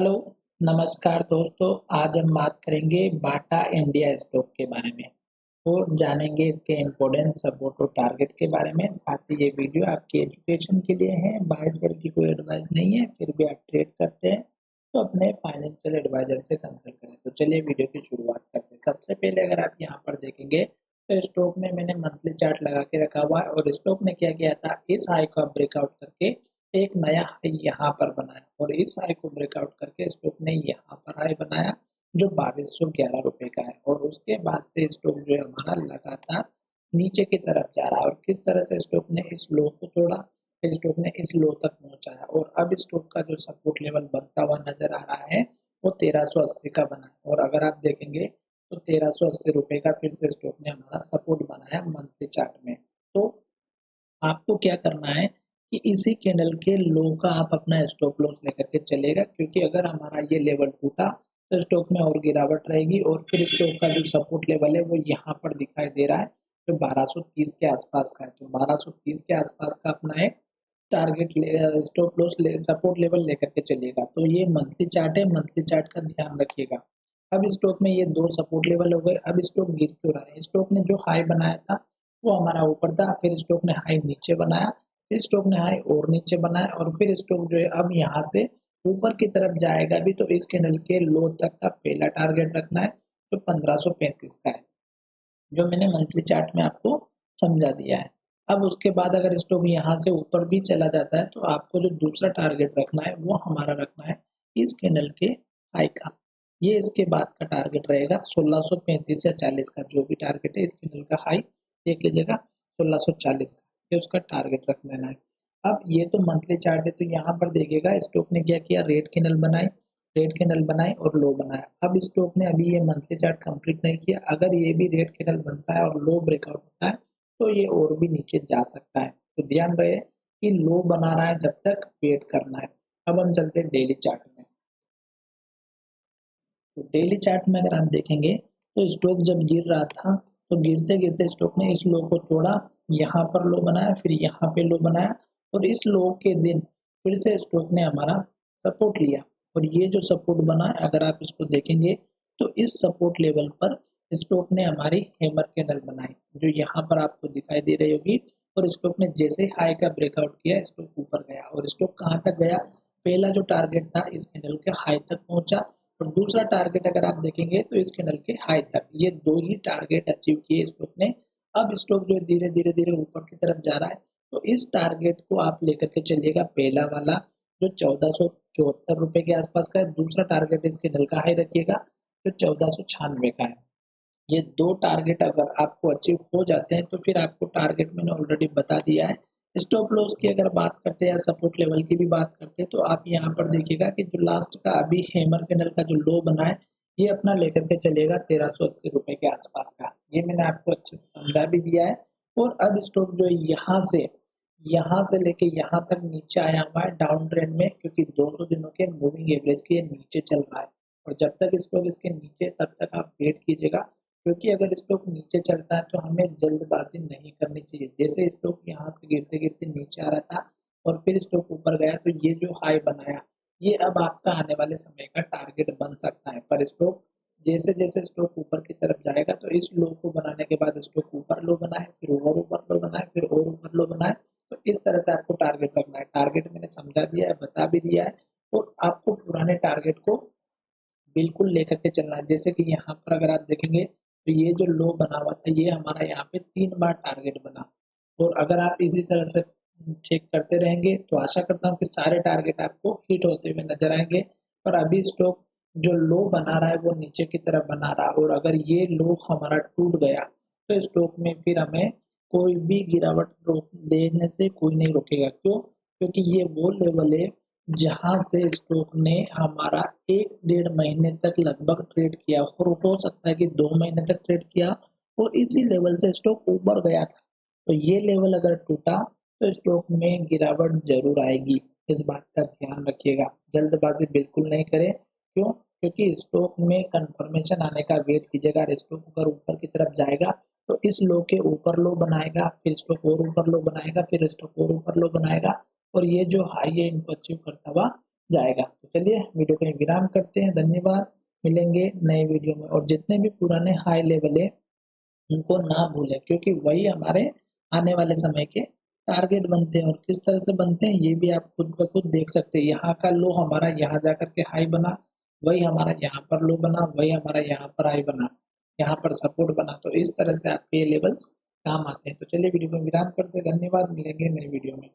Hello, नमस्कार दोस्तों। आज हम बात करेंगे बाटा इंडिया स्टॉक के बारे में और जानेंगे इसके इम्पोर्टेंट सपोर्ट और टारगेट के बारे में। साथ ही ये वीडियो आपकी एजुकेशन के लिए है, बाय सेल की कोई एडवाइस नहीं है। फिर भी आप ट्रेड करते हैं तो अपने फाइनेंशियल एडवाइजर से कंसल्ट करें। तो चलिए वीडियो की शुरुआत करते हैं। सबसे पहले अगर आप यहाँ पर देखेंगे तो स्टॉक में मैंने मंथली चार्ट लगा के रखा हुआ है और स्टॉक ने क्या किया था, इस हाई को ब्रेकआउट करके एक नया हाई यहाँ पर बनाया और इस हाई को ब्रेकआउट करके स्टॉक ने यहाँ पर हाई बनाया जो 2211 रुपए का है। और उसके बाद से स्टॉक जो है हमारा लगातार नीचे की तरफ जा रहा है। और किस तरह से स्टॉक ने इस लो को तोड़ा, फिर स्टॉक ने इस लो तक पहुंचाया और अब स्टॉक का जो सपोर्ट लेवल बनता हुआ नजर आ रहा है वो 1380 का बना है। और अगर आप देखेंगे तो 1380 रुपए का फिर से स्टॉक ने हमारा सपोर्ट बनाया मंथली चार्ट में। तो आपको क्या करना है कि इसी कैंडल के लो का आप अपना स्टॉप लॉस लेकर के चलेगा, क्योंकि अगर हमारा ये लेवल टूटा तो स्टॉक में और गिरावट रहेगी और फिर स्टॉक का जो सपोर्ट लेवल है वो यहाँ पर दिखाई दे रहा है जो 1230 के आसपास का है। तो 1230 के आसपास का अपना एक target stop loss support level लेकर के चलिएगा। तो ये मंथली चार्ट है, मंथली चार्ट का ध्यान रखिएगा। अब स्टॉक में ये दो सपोर्ट लेवल हो गए। अब स्टॉक गिर क्यों रहा है? स्टॉक ने जो हाई बनाया था वो हमारा ऊपर था, फिर स्टॉक ने हाई नीचे बनाया, फिर स्टॉक ने हाई और नीचे बनाया और फिर स्टॉक जो है अब यहाँ से ऊपर की तरफ जाएगा भी। तो इस कैंडल के लो तक का पहला टारगेट रखना है जो 1535 का है, जो मैंने मंथली चार्ट में आपको समझा दिया है। अब उसके बाद अगर स्टॉक यहाँ से ऊपर भी चला जाता है तो आपको जो दूसरा टारगेट रखना है वो हमारा रखना है इस कैंडल के हाई का। ये इसके बाद का टारगेट रहेगा 1635 या 40 का, जो भी टारगेट है इस कैंडल का हाई देख लीजिएगा 1640 का, ये उसका टारगेट रख लेना है। अब ये तो मंथली चार्ट है, तो यहाँ पर देखिएगा स्टॉक ने क्या किया, रेड कैंडल बनाई और लो बनाया। अब स्टॉक ने अभी ये मंथली चार्ट कंप्लीट नहीं किया। अगर ये भी रेड कैंडल बनता है और लो ब्रेकआउट होता है तो ये और भी नीचे जा सकता है। तो ध्यान रहे कि लो बना रहा है जब तक वेट करना है। अब हम चलते हैं डेली चार्ट में। तो डेली चार्ट में अगर आप देखेंगे तो स्टॉक जब गिर रहा था तो गिरते गिरते स्टॉक ने इस लो को तोड़ा, यहाँ पर लो बनाया, फिर यहाँ पे लो बनाया और इस लो के दिन फिर से स्टॉक ने हमारा सपोर्ट लिया। और ये जो सपोर्ट बना है अगर आप इसको देखेंगे तो इस सपोर्ट लेवल पर स्टॉक ने हमारी हैमर कैंडल बनाई जो यहाँ पर आपको दिखाई दे रही होगी। और स्टॉक ने जैसे हाई का ब्रेकआउट किया स्टॉक ऊपर गया और स्टॉक कहाँ तक गया, पहला जो टारगेट था इस कैंडल के हाई तक पहुंचा और दूसरा टारगेट अगर आप देखेंगे तो इस कैंडल के हाई तक, ये दो ही टारगेट अचीव किए स्टॉक ने। अब स्टॉक जो धीरे धीरे धीरे ऊपर की तरफ जा रहा है तो इस टारगेट को आप लेकर के चलिएगा, पहला वाला जो 1474 रुपए के आसपास का है। दूसरा टारगेट इस कैंडल का हाई रखिएगा जो 1496 का है। ये दो टारगेट अगर आपको अचीव हो जाते हैं तो फिर आपको टारगेट मैंने ऑलरेडी बता दिया है। स्टॉप लॉस की अगर बात करते हैं या सपोर्ट लेवल की भी बात करते हैं तो आप यहाँ पर देखिएगा कि जो लास्ट का अभी हैमर कैंडल का जो लो बना है ये अपना लेकर के चलेगा 1380 रुपए के आसपास का। ये मैंने आपको अच्छे से समझा भी दिया है। और अब स्टॉक जो है यहाँ से लेके यहाँ तक नीचे आया हुआ है डाउन ट्रेंड में, क्योंकि 200 दिनों के मूविंग एवरेज के नीचे चल रहा है। और जब तक स्टॉक इसके नीचे तब तक आप वेट कीजिएगा, क्योंकि अगर स्टॉक नीचे चलता है तो हमें जल्दबाजी नहीं करनी चाहिए। जैसे स्टॉक यहाँ से गिरते गिरते नीचे आ रहा था और फिर स्टॉक ऊपर गया तो ये जो हाई बनाया ये अब आपका आने वाले समय का टारगेट बन सकता है। पर स्टॉक जैसे जैसे स्टॉक ऊपर की तरफ जाएगा तो इस लो को बनाने के बाद स्टॉक ऊपर लो बनाए, फिर और ऊपर लो बनाए, फिर और ऊपर लो बनाए। तो इस तरह से आपको टारगेट रखना है। टारगेट मैंने समझा दिया है, बता भी दिया है। और आपको पुराने टारगेट को बिल्कुल लेकर के चलना है। जैसे कि यहाँ पर अगर आप देखेंगे तो ये जो लो बना हुआ था ये हमारा यहाँ पे 3 बार टारगेट बना। और अगर आप इसी तरह से चेक करते रहेंगे तो आशा करता हूँ कि सारे टारगेट आपको हिट होते हुए नजर आएंगे। पर अभी स्टॉक जो लो बना रहा है वो नीचे की तरफ बना रहा है और अगर ये लो हमारा टूट गया तो स्टॉक में फिर हमें कोई भी गिरावट रोक देने से कोई नहीं रोकेगा। क्यों? क्योंकि ये वो लेवल है जहां से स्टॉक ने हमारा 1 डेढ़ महीने तक लगभग ट्रेड किया और हो सकता है कि 2 महीने तक ट्रेड किया और इसी लेवल से स्टॉक ऊपर गया था। तो ये लेवल अगर टूटा तो स्टॉक में गिरावट जरूर आएगी, इस बात का ध्यान रखिएगा। जल्दबाजी बिल्कुल नहीं करें। क्यों? क्योंकि स्टॉक में कंफर्मेशन आने का वेट कीजिएगा। स्टॉक अगर ऊपर की तरफ जाएगा तो इस लो के ऊपर लो बनाएगा, फिर स्टॉक और ऊपर लो बनाएगा, फिर स्टॉक और ऊपर लो बनाएगा और ये जो हाई है इनको अचीव करता हुआ जाएगा। तो चलिए वीडियो को विराम करते हैं, धन्यवाद। मिलेंगे नए वीडियो में, और जितने भी पुराने हाई लेवल है उनको ना भूलें, क्योंकि वही हमारे आने वाले समय के टारगेट बनते हैं। और किस तरह से बनते हैं ये भी आप खुद ब खुद देख सकते हैं। यहाँ का लो हमारा यहाँ जाकर के हाई बना, वही हमारा यहाँ पर लो बना, वही हमारा यहाँ पर हाई बना, यहाँ पर सपोर्ट बना। तो इस तरह से आपके ये लेवल्स काम आते हैं। तो चलिए वीडियो को विराम करते हैं, धन्यवाद। मिलेंगे नई वीडियो में।